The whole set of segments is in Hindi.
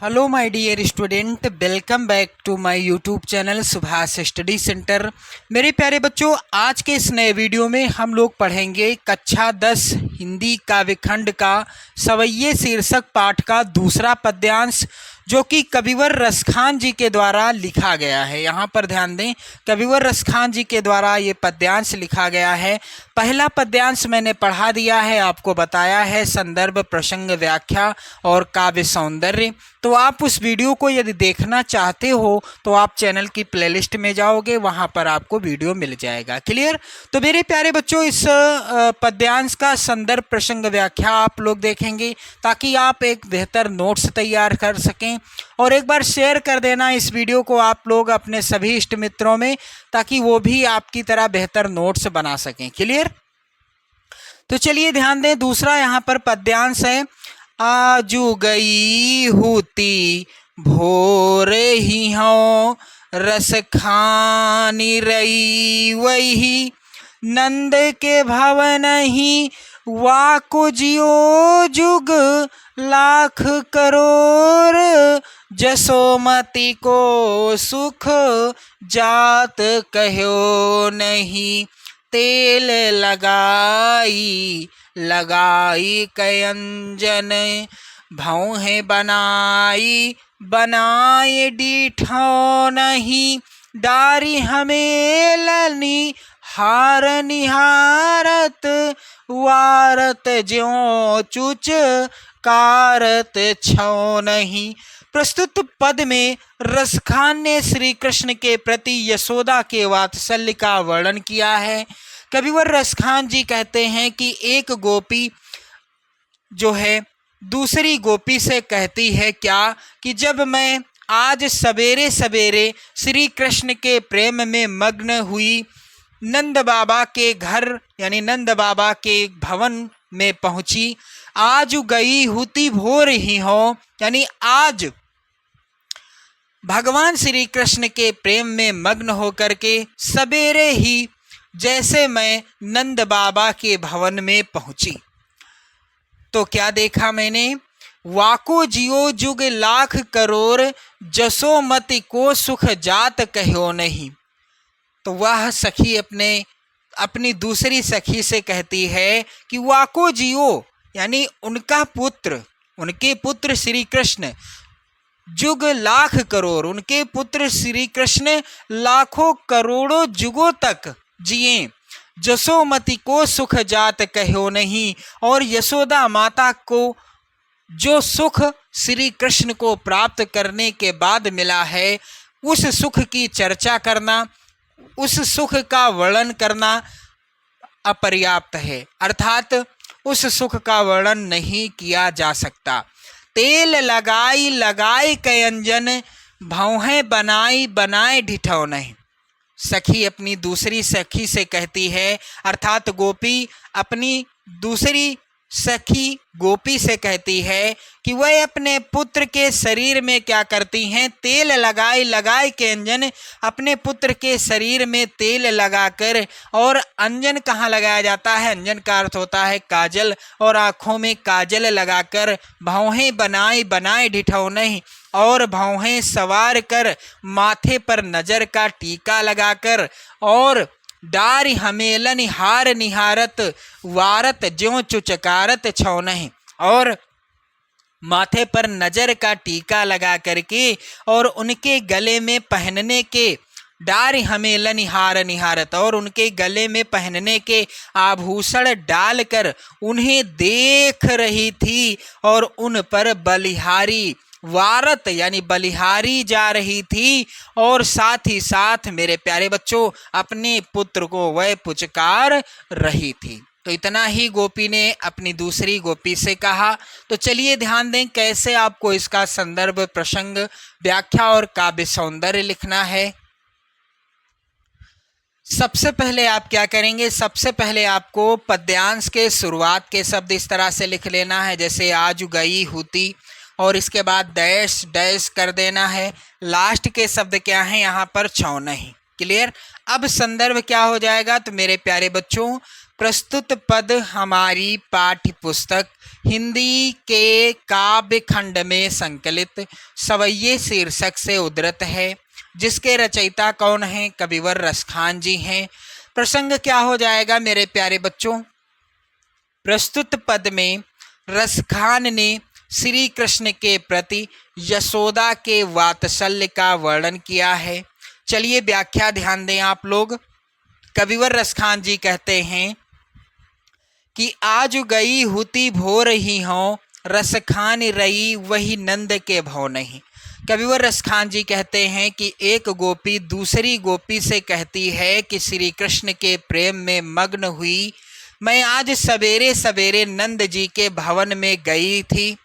Hello my dear student, welcome back to my YouTube channel Subhash study centre. मेरे प्यारे बच्चों, आज के इस नए वीडियो में हम लोग पढ़ेंगे कक्षा 10 हिंदी काव्य खंड का सवैये शीर्षक पाठ का दूसरा पद्यांश, जो कि कविवर रसखान जी के द्वारा लिखा गया है। यहाँ पर ध्यान दें, कविवर रसखान जी के द्वारा ये पद्यांश लिखा गया है। पहला पद्यांश मैंने पढ़ा दिया है, आपको बताया है संदर्भ, प्रसंग, व्याख्या और काव्य सौंदर्य। तो आप उस वीडियो को यदि देखना चाहते हो तो आप चैनल की प्लेलिस्ट में जाओगे, वहाँ पर आपको वीडियो मिल जाएगा। क्लियर? तो मेरे प्यारे बच्चों, इस पद्यांश का संदर्भ, प्रसंग, व्याख्या आप लोग देखेंगे ताकि आप एक बेहतर नोट्स तैयार कर सकें। और एक बार शेयर कर देना इस वीडियो को आप लोग अपने सभी इष्ट मित्रों में, ताकि वो भी आपकी तरह बेहतर नोट्स बना सकें। क्लियर? तो चलिए ध्यान दें, दूसरा यहाँ पर पद्यांश है। आजू गई होती भोर ही हो, रस खानी रही वही, नंद के भवन ही वाको जियो जुग, लाख करोड़ जसोमति को सुख जात कहो नहीं, तेल लगाई लगाई कयंजन, भौहें बनाई बनाए डीठो नहीं, डारी हमेलनी हार निहारत, वारत ज्यों चुच कारत छो नहीं। प्रस्तुत पद में रसखान ने श्री कृष्ण के प्रति यशोदा के वात्सल्य का वर्णन किया है। कविवर रसखान जी कहते हैं कि एक गोपी जो है दूसरी गोपी से कहती है क्या, कि जब मैं आज सवेरे सवेरे श्री कृष्ण के प्रेम में मग्न हुई, नंद बाबा के घर यानी नंद बाबा के भवन में पहुंची, आज गई हुती भोर ही हो, यानी आज भगवान श्री कृष्ण के प्रेम में मग्न होकर के सवेरे ही जैसे मैं नंद बाबा के भवन में पहुंची तो क्या देखा मैंने, वाको जियो जुग लाख करोड़, जसोमति को सुख जात कहो नहीं। तो वह सखी अपनी दूसरी सखी से कहती है कि वाको जियो यानी उनके पुत्र श्री कृष्ण, जुग लाख करोड़, उनके पुत्र श्री कृष्ण लाखों करोड़ों जुगों तक जिए, जसोमति को सुख जात कहो नहीं। और यशोदा माता को जो सुख श्री कृष्ण को प्राप्त करने के बाद मिला है, उस सुख की चर्चा करना, उस सुख का वर्णन करना अपर्याप्त है, अर्थात उस सुख का वर्णन नहीं किया जा सकता। तेल लगाई लगाई कयंजन, भौहें बनाई बनाए ढिठौ नहीं। सखी अपनी दूसरी सखी से कहती है, अर्थात गोपी अपनी दूसरी सखी गोपी से कहती है कि वह अपने पुत्र के शरीर में क्या करती हैं, तेल लगाई लगाई के अंजन, अपने पुत्र के शरीर में तेल लगाकर, और अंजन कहाँ लगाया जाता है, अंजन का अर्थ होता है काजल, और आँखों में काजल लगाकर, भौहें बनाई बनाए ढिठौ नहीं, और भौहें सवार कर, माथे पर नजर का टीका लगाकर, और डारी हमेलन हार निहारत, वारत ज्यों चुचकारत छौ नहीं, और माथे पर नजर का टीका लगा करके और उनके गले में पहनने के डारी हमेलन हार निहारत, और उनके गले में पहनने के आभूषण डालकर उन्हें देख रही थी, और उन पर बलिहारी वारत यानी बलिहारी जा रही थी, और साथ ही साथ मेरे प्यारे बच्चों अपने पुत्र को वह पुचकार रही थी। तो इतना ही गोपी ने अपनी दूसरी गोपी से कहा। तो चलिए ध्यान दें कैसे आपको इसका संदर्भ, प्रसंग, व्याख्या और काव्य सौंदर्य लिखना है। सबसे पहले आप क्या करेंगे, सबसे पहले आपको पद्यांश के शुरुआत के शब्द इस तरह से लिख लेना है, जैसे आज गई हुती, और इसके बाद डैश डैश कर देना है। लास्ट के शब्द क्या हैं यहाँ पर, छौ नहीं। क्लियर? अब संदर्भ क्या हो जाएगा, तो मेरे प्यारे बच्चों प्रस्तुत पद हमारी पाठ्य पुस्तक हिंदी के काव्य खंड में संकलित सवैये शीर्षक से उद्धृत है, जिसके रचयिता कौन हैं? कविवर रसखान जी हैं। प्रसंग क्या हो जाएगा मेरे प्यारे बच्चों? प्रस्तुत पद में रसखान ने श्री कृष्ण के प्रति यशोदा के वात्सल्य का वर्णन किया है। चलिए व्याख्या ध्यान दें आप लोग। कविवर रसखान जी कहते हैं कि आज गई हुती भोर ही हों, रसखान रई वही नंद के भव नहीं। कविवर रसखान जी कहते हैं कि एक गोपी दूसरी गोपी से कहती है कि श्री कृष्ण के प्रेम में मग्न हुई। मैं आज सवेरे सवेरे नंद जी के भवन में गई थी।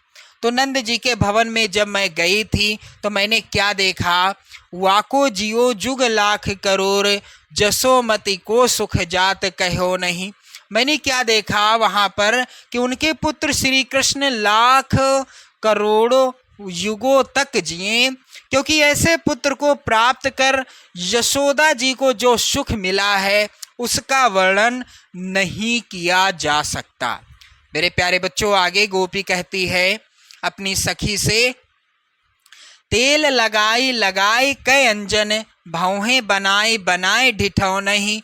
तो नंद जी के भवन में जब मैं गई थी तो मैंने क्या देखा? वाको जियो जुग लाख करोड़, जसोमति को सुख जात कहो नहीं। मैंने क्या देखा वहाँ पर कि उनके पुत्र श्री कृष्ण लाख करोड़ों युगों तक जिए, क्योंकि ऐसे पुत्र को प्राप्त कर यशोदा जी को जो सुख मिला है उसका वर्णन नहीं किया जा सकता। मेरे प्यारे बच्चों, आगे गोपी कहती है अपनी सखी से, तेल लगाई लगाई कई अंजन, भौहें बनाई बनाए ढिठौ नहीं।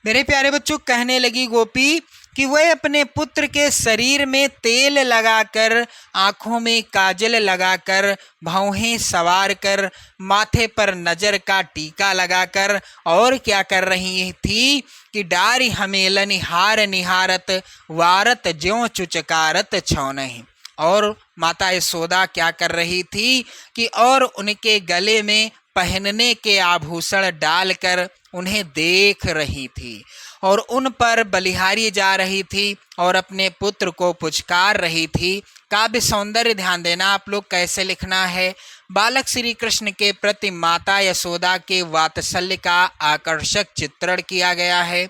मेरे प्यारे बच्चों, कहने लगी गोपी कि वह अपने पुत्र के शरीर में तेल लगाकर, आँखों में काजल लगाकर, भौहें सवार कर, माथे पर नजर का टीका लगाकर और क्या कर रही थी कि डारी हमेलन हार निहारत, वारत ज्यों चुचकारत छौ नहीं। और माता यशोदा क्या कर रही थी कि और उनके गले में पहनने के आभूषण डालकर उन्हें देख रही थी और उन पर बलिहारी जा रही थी और अपने पुत्र को पुचकार रही थी। काव्य सौंदर्य ध्यान देना आप लोग कैसे लिखना है। बालक श्री कृष्ण के प्रति माता यशोदा के वात्सल्य का आकर्षक चित्रण किया गया है।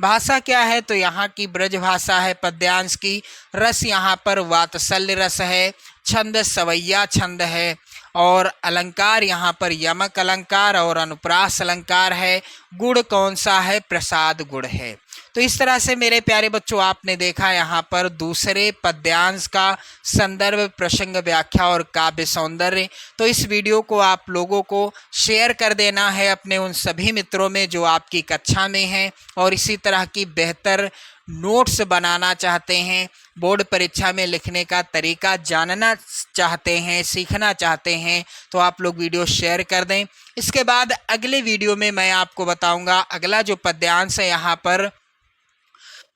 भाषा क्या है? तो यहाँ की ब्रज भाषा है पद्यांश की। रस यहाँ पर वात्सल्य रस है। छंद सवैया छंद है और अलंकार यहाँ पर यमक अलंकार और अनुप्रास अलंकार है। गुण कौन सा है? प्रसाद गुण है। तो इस तरह से मेरे प्यारे बच्चों आपने देखा यहाँ पर दूसरे पद्यांश का संदर्भ, प्रसंग, व्याख्या और काव्य सौंदर्य। तो इस वीडियो को आप लोगों को शेयर कर देना है अपने उन सभी मित्रों में जो आपकी कक्षा में हैं और इसी तरह की बेहतर नोट्स बनाना चाहते हैं, बोर्ड परीक्षा में लिखने का तरीका जानना चाहते हैं, सीखना चाहते हैं, तो आप लोग वीडियो शेयर कर दें। इसके बाद अगले वीडियो में मैं आपको बताऊंगा अगला जो पद्यांश है यहाँ पर,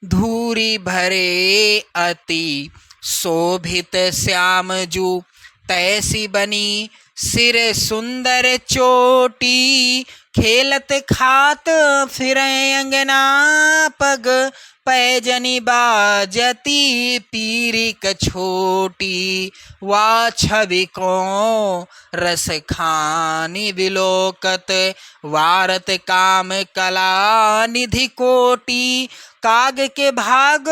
धूरी भरे अति शोभित श्याम जू, तैसी बनी सिर सुंदर चोटी, खेलत खात फिरे अंगना पग, पैजनी बाजती पीरी कछोटी, वा छवि को रस खानी विलोकत, वारत काम कला निधि कोटि, काग के भाग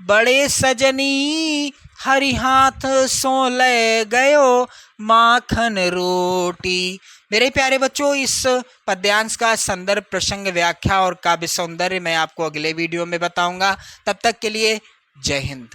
बड़े सजनी, हरि हाथ सो ले गयो माखन रोटी। मेरे प्यारे बच्चों, इस पद्यांश का संदर्भ, प्रसंग, व्याख्या और काव्य सौंदर्य मैं आपको अगले वीडियो में बताऊंगा। तब तक के लिए जय हिंद।